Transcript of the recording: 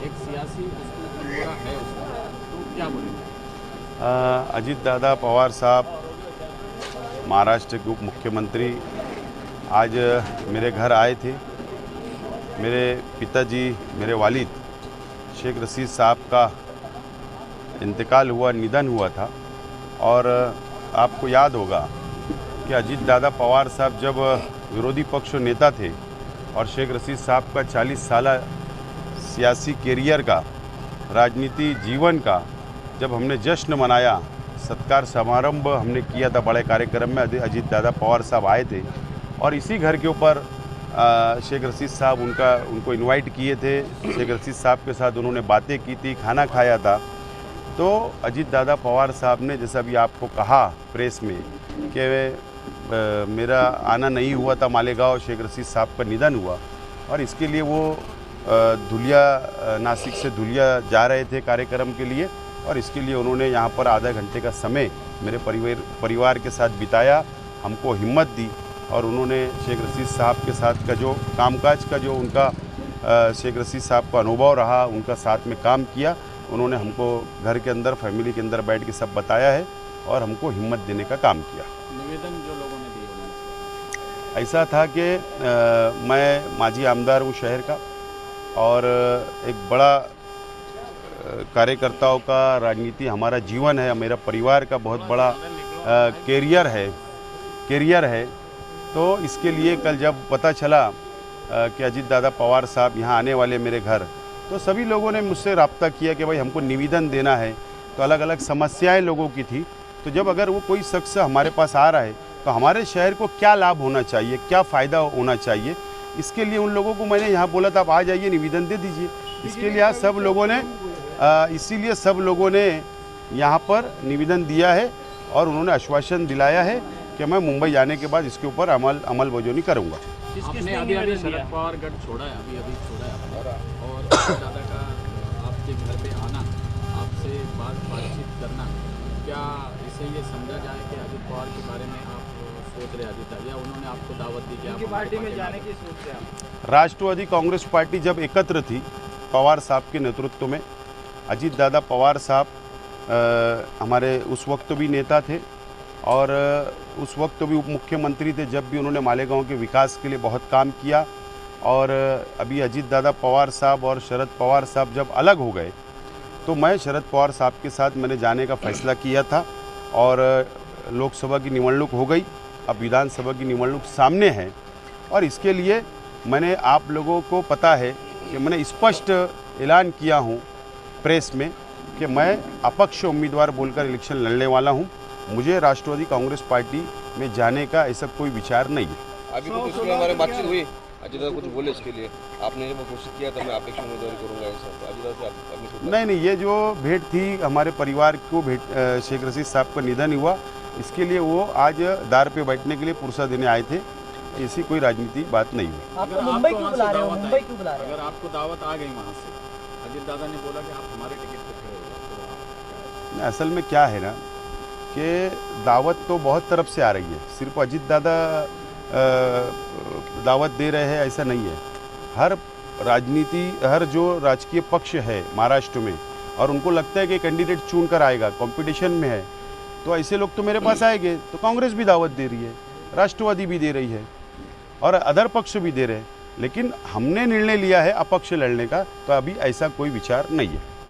एक सियासी उसको निगोरा है उसका, तो क्या बोलेंगे? अजीत दादा पवार साहब महाराष्ट्र के उप मुख्यमंत्री आज मेरे घर आए थे। मेरे पिताजी, मेरे वालिद शेख रशीद साहब का इंतकाल हुआ, निधन हुआ था। और आपको याद होगा कि अजीत दादा पवार साहब जब विरोधी पक्ष नेता थे और शेख रशीद साहब का 40 साल सियासी कैरियर का, राजनीति जीवन का जब हमने जश्न मनाया, सत्कार समारंभ हमने किया था बड़े कार्यक्रम में, अजीत दादा पवार साहब आए थे। और इसी घर के ऊपर शेख रशीद साहब उनको इनवाइट किए थे। शेख रशीद साहब के साथ उन्होंने बातें की थी, खाना खाया था। तो अजीत दादा पवार साहब ने, जैसा भी आपको कहा प्रेस में कि मेरा आना नहीं हुआ था मालेगांव, शेख रशीद साहब का निधन हुआ और इसके लिए वो धुलिया, नासिक से धुलिया जा रहे थे कार्यक्रम के लिए, और इसके लिए उन्होंने यहाँ पर आधा घंटे का समय मेरे परिवार के साथ बिताया, हमको हिम्मत दी। और उन्होंने शेख रशीद साहब के साथ का जो कामकाज का जो उनका शेख रशीद साहब का अनुभव रहा, उनका साथ में काम किया, उन्होंने हमको घर के अंदर, फैमिली के अंदर बैठ के सब बताया है और हमको हिम्मत देने का काम किया। निवेदन जो लोगों ने दिए ऐसा था कि मैं माजी आमदार हूँ शहर का और एक बड़ा कार्यकर्ताओं का राजनीति हमारा जीवन है, मेरा परिवार का बहुत बड़ा कैरियर है। तो इसके लिए कल जब पता चला कि अजीत दादा पवार साहब यहाँ आने वाले मेरे घर, तो सभी लोगों ने मुझसे रब्ता किया कि भाई हमको निवेदन देना है। तो अलग अलग समस्याएं लोगों की थी। तो जब अगर वो कोई शख्स हमारे पास आ रहा है तो हमारे शहर को क्या लाभ होना चाहिए, क्या फ़ायदा होना चाहिए, इसके लिए उन लोगों को मैंने यहाँ बोला था, आप आ जाइए, निवेदन दे दीजिए। इसके लिए आज सब लोगों ने इसीलिए सब लोगों ने यहाँ पर निवेदन दिया है और उन्होंने आश्वासन दिलाया है कि मैं मुंबई जाने के बाद इसके ऊपर अमलबजानी करूँगा। आपने अभी शरद पवार गढ़ छोड़ा है, अभी छोड़ा है आपने, और दादा का आपके घर पे आना, आपसे बातचीत करना, क्या इसे ये समझा जाए कि अजीत पवार के बारे में आप सोच रहे अजीत, या उन्होंने आपको दावत दी कि आप पार्टी में जाने की सोच रहे हैं? राष्ट्रवादी कांग्रेस पार्टी जब एकत्र थी पवार साहब के नेतृत्व में, अजीत दादा पवार साहब हमारे उस वक्त भी नेता थे और उस वक्त भी उप मुख्यमंत्री थे, जब भी उन्होंने मालेगांव के विकास के लिए बहुत काम किया। और अभी अजीत दादा पवार साहब और शरद पवार साहब जब अलग हो गए तो मैं शरद पवार साहब के साथ मैंने जाने का फैसला किया था। और लोकसभा की निवडणूक हो गई, अब विधानसभा की निवडणूक सामने है और इसके लिए मैंने, आप लोगों को पता है कि मैंने स्पष्ट ऐलान किया हूँ प्रेस में कि मैं अपक्ष उम्मीदवार बोलकर इलेक्शन लड़ने वाला हूँ। मुझे राष्ट्रवादी कांग्रेस पार्टी में जाने का ऐसा कोई विचार नहीं है। अभी तो इसमें हमारी बातचीत हुई, अजीत दादा कुछ बोले इसके लिए, आपने जब कोशिश किया था मैं अपक्ष उम्मीदवारी करूँगा ऐसा, तो अजीत दादा से अपनी नहीं, ये जो भेंट थी हमारे परिवार को, शेख रशीद साहब का निधन हुआ, इसके लिए वो आज दार पे बैठने के लिए पुरसा देने आए थे। ऐसी कोई राजनीतिक बात नहीं हुई। आपको मुंबई क्यों बुला रहे हो? मुंबई क्यों बुला रहे हो? अगर आपको दावत आ गई वहाँ से, अजीत दादा ने बोला कि आप हमारे टिकट पे खड़े हो, तो असल में क्या है ना कि दावत तो बहुत तरफ से आ रही है, सिर्फ अजीत दादा दावत दे रहे हैं ऐसा नहीं है। हर जो राजकीय पक्ष है महाराष्ट्र में और उनको लगता है कि कैंडिडेट चुन कर आएगा, कंपटीशन में है, तो ऐसे लोग तो मेरे पास आएंगे। तो कांग्रेस भी दावत दे रही है, राष्ट्रवादी भी दे रही है और अदर पक्ष भी दे रहे हैं, लेकिन हमने निर्णय लिया है अपक्ष लड़ने का, तो अभी ऐसा कोई विचार नहीं है।